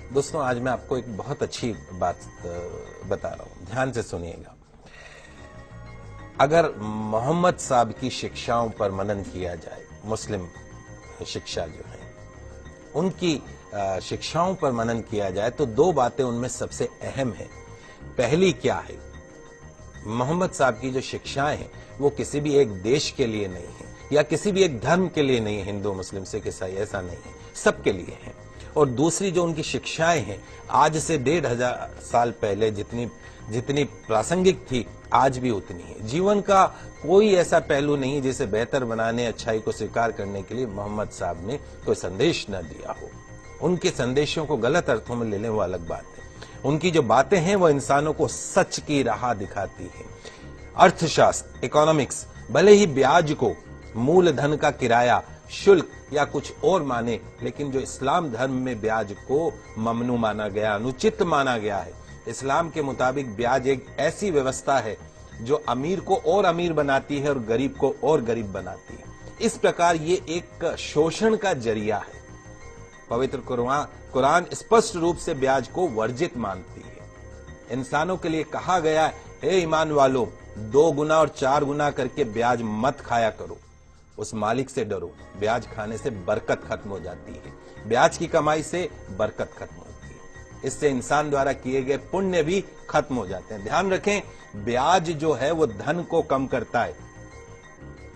दोस्तों, आज मैं आपको एक बहुत अच्छी बात बता रहा हूं, ध्यान से सुनिएगा। अगर मोहम्मद साहब की शिक्षाओं पर मनन किया जाए, मुस्लिम शिक्षा जो है उनकी शिक्षाओं पर मनन किया जाए तो दो बातें उनमें सबसे अहम है। पहली क्या है, मोहम्मद साहब की जो शिक्षाएं हैं वो किसी भी एक देश के लिए नहीं है या किसी भी एक धर्म के लिए नहीं है, हिंदू मुस्लिम सिख ईसाई, ऐसा नहीं है, सबके लिए है। और दूसरी जो उनकी शिक्षाएं हैं, आज से 1500 साल पहले जितनी जितनी प्रासंगिक थी आज भी उतनी है। जीवन का कोई ऐसा पहलू नहीं जिसे बेहतर बनाने, अच्छाई को स्वीकार करने के लिए मोहम्मद साहब ने कोई संदेश न दिया हो। उनके संदेशों को गलत अर्थों में ले लें वो अलग बात है। उनकी जो बातें हैं वो इंसानों को सच की राह दिखाती है। अर्थशास्त्र, इकोनॉमिक्स भले ही ब्याज को मूलधन का किराया, शुल्क या कुछ और माने, लेकिन जो इस्लाम धर्म में ब्याज को ममनू माना गया, अनुचित माना गया है। इस्लाम के मुताबिक ब्याज एक ऐसी व्यवस्था है जो अमीर को और अमीर बनाती है और गरीब को और गरीब बनाती है। इस प्रकार ये एक शोषण का जरिया है। पवित्र कुरान स्पष्ट रूप से ब्याज को वर्जित मानती है। इंसानों के लिए कहा गया है, हे ईमान वालों, 2 गुना और 4 गुना करके ब्याज मत खाया करो, उस मालिक से डरो। ब्याज खाने से बरकत खत्म हो जाती है, ब्याज की कमाई से बरकत खत्म होती है, इससे इंसान द्वारा किए गए पुण्य भी खत्म हो जाते हैं। ध्यान रखें, ब्याज जो है वो धन को कम करता है,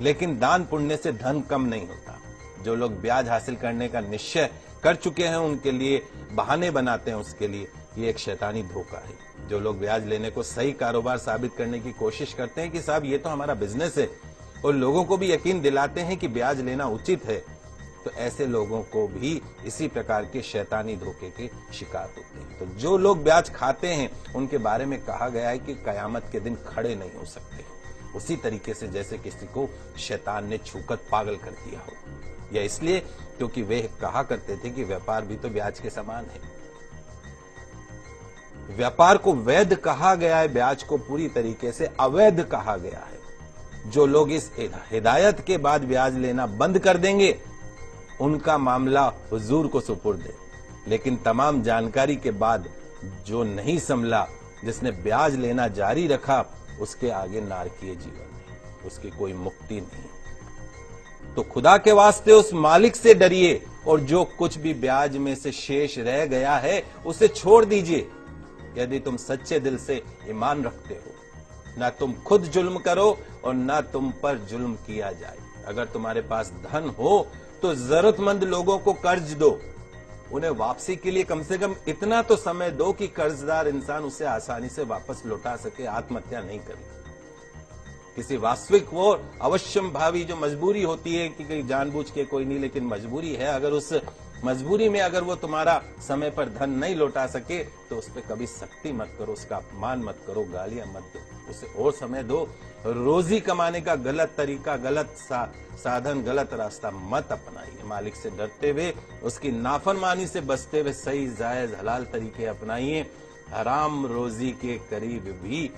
लेकिन दान पुण्य से धन कम नहीं होता। जो लोग ब्याज हासिल करने का निश्चय कर चुके हैं उनके लिए बहाने बनाते हैं, उसके लिए ये एक शैतानी धोखा है। जो लोग ब्याज लेने को सही कारोबार साबित करने की कोशिश करते हैं कि साहब ये तो हमारा बिजनेस है, और लोगों को भी यकीन दिलाते हैं कि ब्याज लेना उचित है, तो ऐसे लोगों को भी इसी प्रकार के शैतानी धोखे के शिकार होते हैं। तो जो लोग ब्याज खाते हैं उनके बारे में कहा गया है कि कयामत के दिन खड़े नहीं हो सकते, उसी तरीके से जैसे किसी को शैतान ने छूकर पागल कर दिया हो। यह इसलिए क्योंकि वे कहा करते थे कि व्यापार भी तो ब्याज के समान है। व्यापार को वैध कहा गया है, ब्याज को पूरी तरीके से अवैध कहा गया है। जो लोग इस हिदायत के बाद ब्याज लेना बंद कर देंगे उनका मामला हुजूर को सुपुर्द है, लेकिन तमाम जानकारी के बाद जो नहीं संभला, जिसने ब्याज लेना जारी रखा, उसके आगे नारकीय जीवन है, उसकी कोई मुक्ति नहीं। तो खुदा के वास्ते उस मालिक से डरिए और जो कुछ भी ब्याज में से शेष रह गया है उसे छोड़ दीजिए। यदि तुम सच्चे दिल से ईमान रखते हो, ना तुम खुद जुल्म करो और ना तुम पर जुल्म किया जाए। अगर तुम्हारे पास धन हो तो जरूरतमंद लोगों को कर्ज दो, उन्हें वापसी के लिए कम से कम इतना तो समय दो कि कर्जदार इंसान उसे आसानी से वापस लौटा सके, आत्महत्या नहीं करे। किसी वास्तविक वो अवश्यम भावी जो मजबूरी होती है कि जानबूझ के कोई नहीं, लेकिन मजबूरी है, अगर उस मजबूरी में अगर वो तुम्हारा समय पर धन नहीं लौटा सके तो उस पर कभी सख्ती मत करो, उसका अपमान मत करो, गालियां मत दो, उसे और समय दो। रोजी कमाने का गलत तरीका, गलत साधन, गलत रास्ता मत अपनाइए। मालिक से डरते हुए, उसकी नाफरमानी से बचते हुए सही जायज हलाल तरीके अपनाइए। हराम रोजी के करीब भी